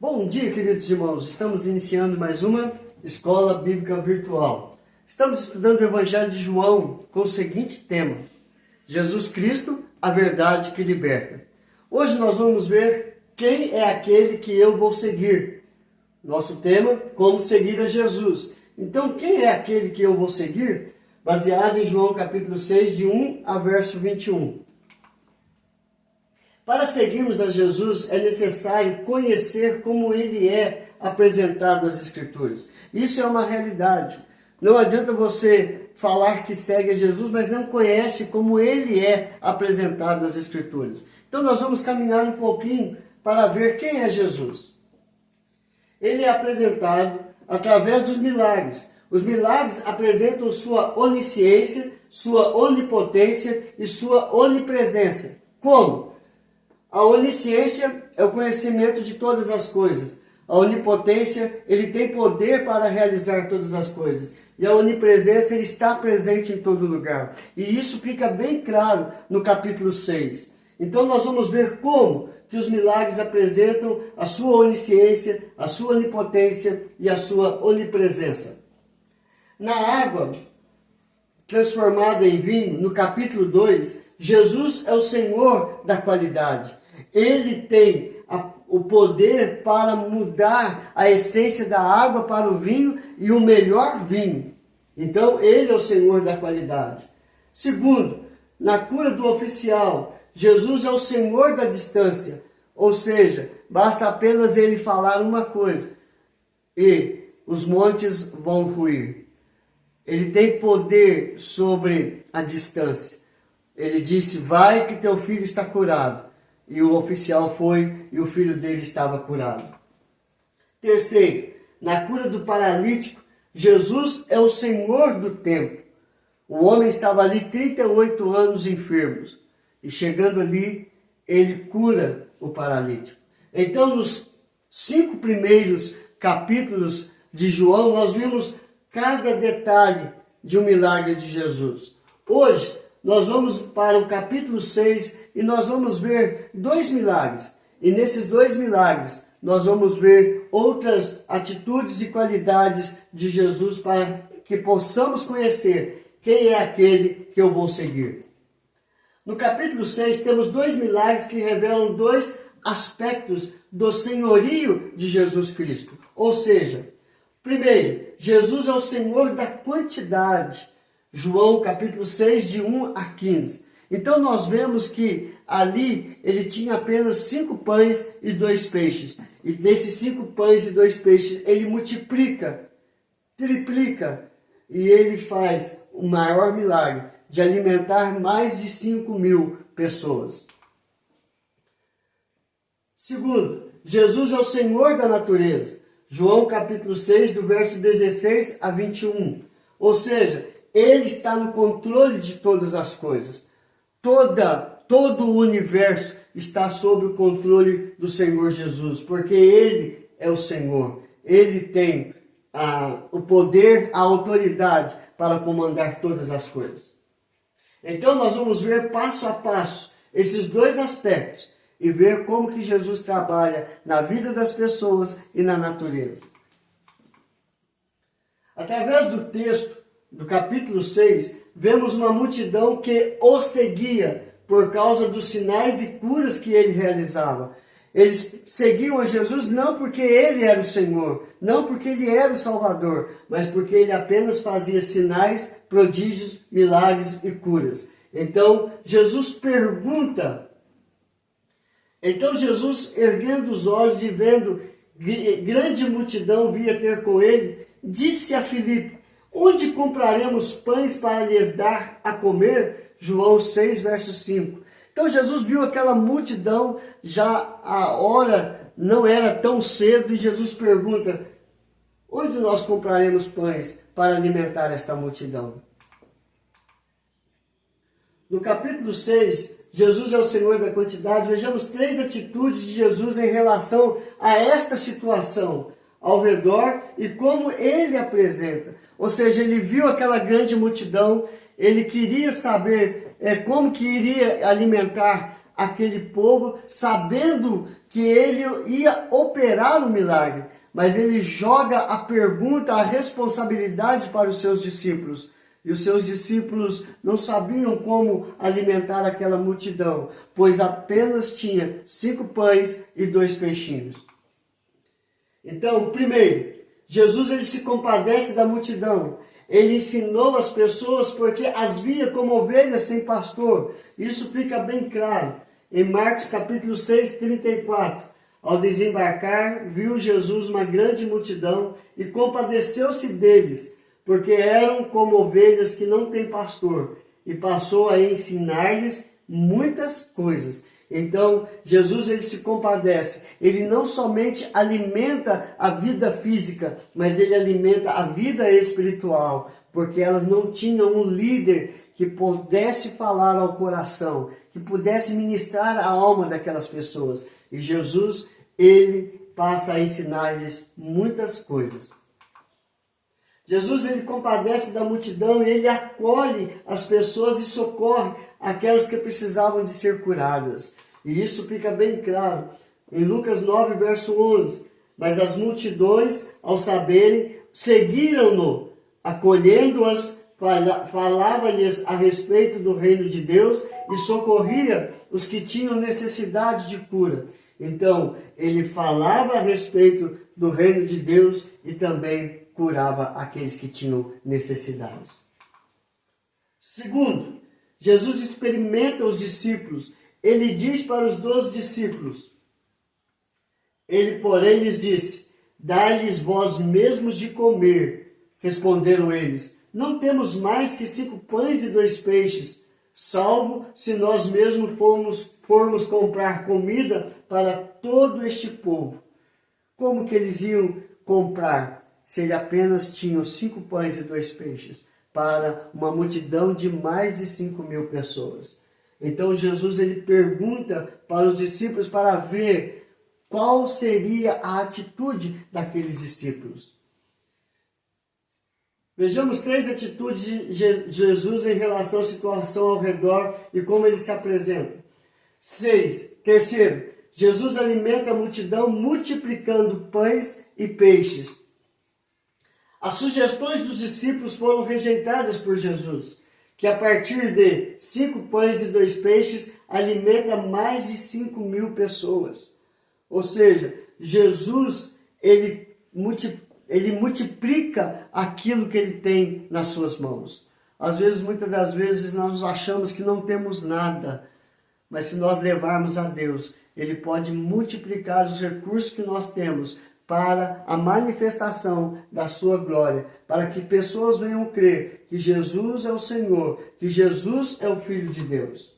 Bom dia, queridos irmãos. Estamos iniciando mais uma Escola Bíblica Virtual. Estamos estudando o Evangelho de João com o seguinte tema: Jesus Cristo, a verdade que liberta. Hoje nós vamos ver quem é aquele que eu vou seguir. Nosso tema, como seguir a Jesus. Então, quem é aquele que eu vou seguir? Baseado em João capítulo 6, de 1 a verso 21. Para seguirmos a Jesus, é necessário conhecer como ele é apresentado nas Escrituras. Isso é uma realidade. Não adianta você falar que segue a Jesus, mas não conhece como ele é apresentado nas Escrituras. Então nós vamos caminhar um pouquinho para ver quem é Jesus. Ele é apresentado através dos milagres. Os milagres apresentam sua onisciência, sua onipotência e sua onipresença. Como? A onisciência é o conhecimento de todas as coisas. A onipotência, ele tem poder para realizar todas as coisas. E a onipresença, ele está presente em todo lugar. E isso fica bem claro no capítulo 6. Então nós vamos ver como que os milagres apresentam a sua onisciência, a sua onipotência e a sua onipresença. Na água transformada em vinho, no capítulo 2, Jesus é o Senhor da qualidade. Ele tem o poder para mudar a essência da água para o vinho e o melhor vinho. Então, ele é o Senhor da qualidade. Segundo, na cura do oficial, Jesus é o Senhor da distância. Ou seja, basta apenas ele falar uma coisa e os montes vão ruir. Ele tem poder sobre a distância. Ele disse: vai que teu filho está curado. E o oficial foi e o filho dele estava curado. Terceiro, na cura do paralítico, Jesus é o Senhor do tempo. O homem estava ali 38 anos enfermo. E chegando ali, ele cura o paralítico. Então, nos 5 primeiros capítulos de João, nós vimos cada detalhe de um milagre de Jesus. Hoje, nós vamos para o capítulo 6 e nós vamos ver 2 milagres. E nesses 2 milagres, nós vamos ver outras atitudes e qualidades de Jesus para que possamos conhecer quem é aquele que eu vou seguir. No capítulo 6, temos 2 milagres que revelam 2 aspectos do senhorio de Jesus Cristo. Ou seja, primeiro, Jesus é o Senhor da quantidade. João capítulo 6, de 1 a 15. Então nós vemos que ali ele tinha apenas 5 pães e 2 peixes. E desses 5 pães e 2 peixes ele multiplica, triplica. E ele faz o maior milagre de alimentar mais de 5.000 pessoas. Segundo, Jesus é o Senhor da natureza. João capítulo 6, do verso 16 a 21. Ou seja, ele está no controle de todas as coisas. Todo o universo está sob o controle do Senhor Jesus, porque ele é o Senhor. Ele tem o poder, a autoridade para comandar todas as coisas. Então nós vamos ver passo a passo esses 2 aspectos e ver como que Jesus trabalha na vida das pessoas e na natureza. Através do texto do capítulo 6, vemos uma multidão que o seguia por causa dos sinais e curas que ele realizava. Eles seguiam a Jesus não porque ele era o Senhor, não porque ele era o Salvador, mas porque ele apenas fazia sinais, prodígios, milagres e curas. Então, Jesus pergunta. Então, Jesus, erguendo os olhos e vendo grande multidão vinha ter com ele, disse a Filipe: onde compraremos pães para lhes dar a comer? João 6, verso 5. Então Jesus viu aquela multidão, já a hora não era tão cedo, e Jesus pergunta: onde nós compraremos pães para alimentar esta multidão? No capítulo 6, Jesus é o Senhor da quantidade. Vejamos 3 atitudes de Jesus em relação a esta situação ao redor e como ele apresenta. Ou seja, ele viu aquela grande multidão, ele queria saber como que iria alimentar aquele povo, sabendo que ele ia operar o milagre, mas ele joga a pergunta, a responsabilidade para os seus discípulos. E os seus discípulos não sabiam como alimentar aquela multidão, pois apenas tinha 5 pães e 2 peixinhos. Então, primeiro, Jesus ele se compadece da multidão. Ele ensinou as pessoas porque as via como ovelhas sem pastor. Isso fica bem claro. Em Marcos capítulo 6, 34. Ao desembarcar, viu Jesus uma grande multidão e compadeceu-se deles, porque eram como ovelhas que não têm pastor, e passou a ensinar-lhes muitas coisas. Então, Jesus ele se compadece. Ele não somente alimenta a vida física, mas ele alimenta a vida espiritual, porque elas não tinham um líder que pudesse falar ao coração, que pudesse ministrar a alma daquelas pessoas. E Jesus, ele passa a ensinar-lhes muitas coisas. Jesus, ele compadece da multidão e ele acolhe as pessoas e socorre aquelas que precisavam de ser curadas. E isso fica bem claro em Lucas 9, verso 11. Mas as multidões, ao saberem, seguiram-no, acolhendo-as, falava-lhes a respeito do reino de Deus e socorria os que tinham necessidade de cura. Então, ele falava a respeito do reino de Deus e também curava aqueles que tinham necessidades. Segundo, Jesus experimenta os discípulos. Ele diz para os 12 discípulos, ele, porém, lhes disse, dai-lhes vós mesmos de comer. Responderam eles, não temos mais que 5 pães e 2 peixes, salvo se nós mesmos formos comprar comida para todo este povo. Como que eles iam comprar se ele apenas tinham 5 pães e 2 peixes para uma multidão de mais de 5.000 pessoas? Então Jesus ele pergunta para os discípulos para ver qual seria a atitude daqueles discípulos. Vejamos 3 atitudes de Jesus em relação à situação ao redor e como ele se apresenta. Terceiro, Jesus alimenta a multidão multiplicando pães e peixes. As sugestões dos discípulos foram rejeitadas por Jesus, que a partir de 5 pães e 2 peixes alimenta mais de 5.000 pessoas. Ou seja, Jesus ele multiplica aquilo que ele tem nas suas mãos. Às vezes, muitas das vezes, nós achamos que não temos nada, mas se nós levarmos a Deus, ele pode multiplicar os recursos que nós temos para a manifestação da sua glória, para que pessoas venham crer que Jesus é o Senhor, que Jesus é o Filho de Deus.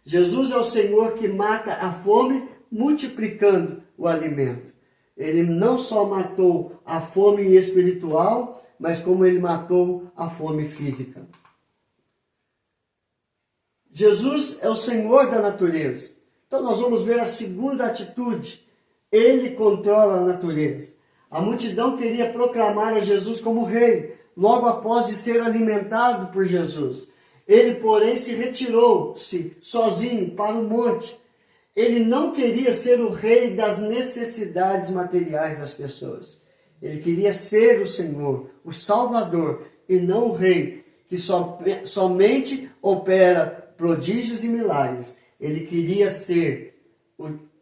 Jesus é o Senhor que mata a fome, multiplicando o alimento. Ele não só matou a fome espiritual, mas como ele matou a fome física. Jesus é o Senhor da natureza. Então nós vamos ver a segunda atitude. Ele controla a natureza. A multidão queria proclamar a Jesus como rei, logo após de ser alimentado por Jesus. Ele, porém, se retirou-se sozinho para o monte. Ele não queria ser o rei das necessidades materiais das pessoas. Ele queria ser o Senhor, o Salvador, e não o rei que somente opera prodígios e milagres. Ele queria ser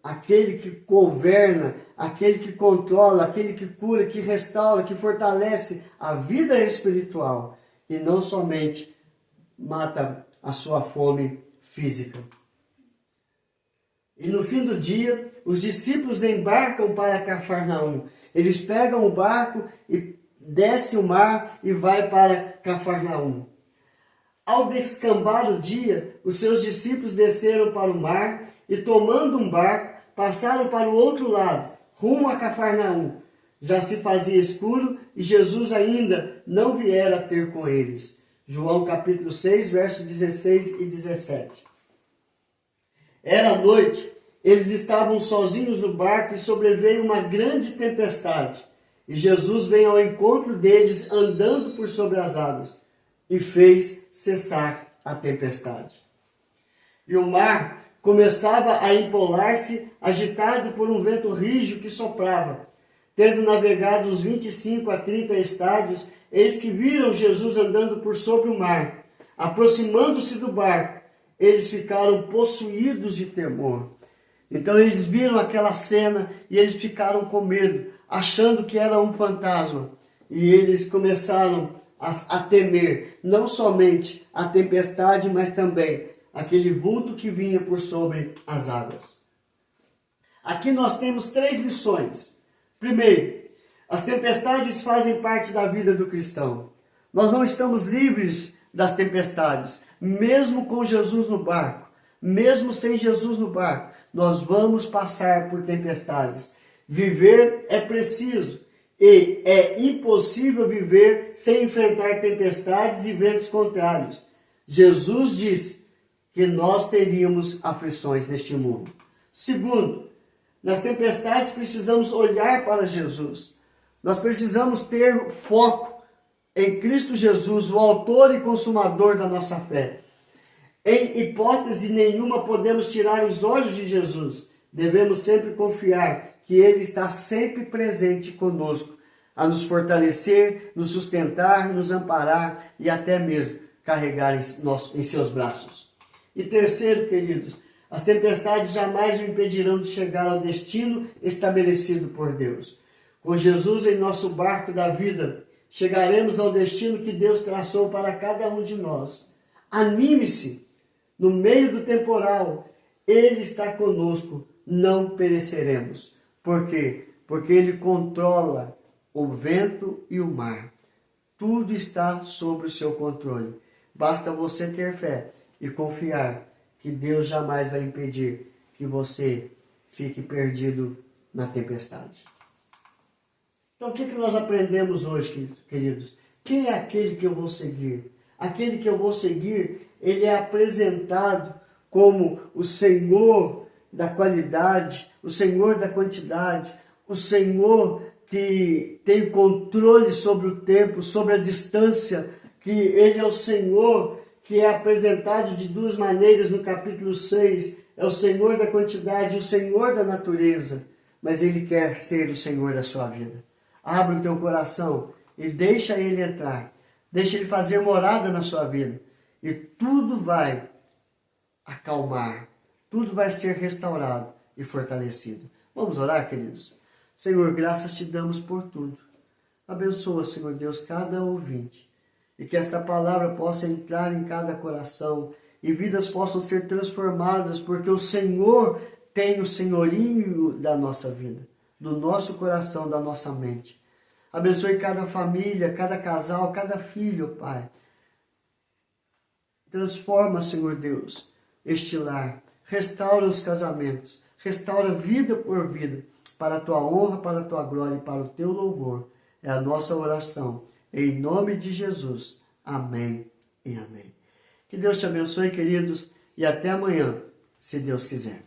aquele que governa, aquele que controla, aquele que cura, que restaura, que fortalece a vida espiritual e não somente mata a sua fome física. E no fim do dia, os discípulos embarcam para Cafarnaum. Eles pegam o barco e descem o mar e vai para Cafarnaum. Ao descambar o dia, os seus discípulos desceram para o mar e, tomando um barco, passaram para o outro lado, rumo a Cafarnaum. Já se fazia escuro e Jesus ainda não viera ter com eles. João capítulo 6, versos 16 e 17. Era noite, eles estavam sozinhos no barco e sobreveio uma grande tempestade. E Jesus veio ao encontro deles andando por sobre as águas e fez cessar a tempestade. E o mar começava a empolar-se, agitado por um vento rígido que soprava. Tendo navegado uns 25 a 30 estádios, eis que viram Jesus andando por sobre o mar. Aproximando-se do barco, eles ficaram possuídos de temor. Então eles viram aquela cena e eles ficaram com medo, achando que era um fantasma. E eles começaram a temer, não somente a tempestade, mas também aquele vulto que vinha por sobre as águas. Aqui nós temos 3 lições. Primeiro, as tempestades fazem parte da vida do cristão. Nós não estamos livres das tempestades, mesmo com Jesus no barco, mesmo sem Jesus no barco, nós vamos passar por tempestades. Viver é preciso e é impossível viver sem enfrentar tempestades e ventos contrários. Jesus disse que nós teríamos aflições neste mundo. Segundo, nas tempestades precisamos olhar para Jesus. Nós precisamos ter foco em Cristo Jesus, o autor e consumador da nossa fé. Em hipótese nenhuma podemos tirar os olhos de Jesus. Devemos sempre confiar que Ele está sempre presente conosco, a nos fortalecer, nos sustentar, nos amparar e até mesmo carregar em seus braços. E terceiro, queridos, as tempestades jamais o impedirão de chegar ao destino estabelecido por Deus. Com Jesus em nosso barco da vida, chegaremos ao destino que Deus traçou para cada um de nós. Anime-se, no meio do temporal, Ele está conosco, não pereceremos. Por quê? Porque Ele controla o vento e o mar. Tudo está sob o seu controle. Basta você ter fé e confiar que Deus jamais vai impedir que você fique perdido na tempestade. Então, o que nós aprendemos hoje, queridos? Quem é aquele que eu vou seguir? Aquele que eu vou seguir, ele é apresentado como o Senhor da qualidade, o Senhor da quantidade, o Senhor que tem controle sobre o tempo, sobre a distância, que Ele é o Senhor que é apresentado de 2 maneiras no capítulo 6, é o Senhor da quantidade e o Senhor da natureza, mas Ele quer ser o Senhor da sua vida. Abre o teu coração e deixa Ele entrar, deixa Ele fazer morada na sua vida e tudo vai acalmar, tudo vai ser restaurado e fortalecido. Vamos orar, queridos? Senhor, graças te damos por tudo. Abençoa, Senhor Deus, cada ouvinte. E que esta palavra possa entrar em cada coração e vidas possam ser transformadas, porque o Senhor tem o senhorio da nossa vida, do nosso coração, da nossa mente. Abençoe cada família, cada casal, cada filho, Pai. Transforma, Senhor Deus, este lar. Restaura os casamentos. Restaura vida por vida, para a tua honra, para a tua glória e para o teu louvor. É a nossa oração. Em nome de Jesus. Amém e amém. Que Deus te abençoe, queridos, e até amanhã, se Deus quiser.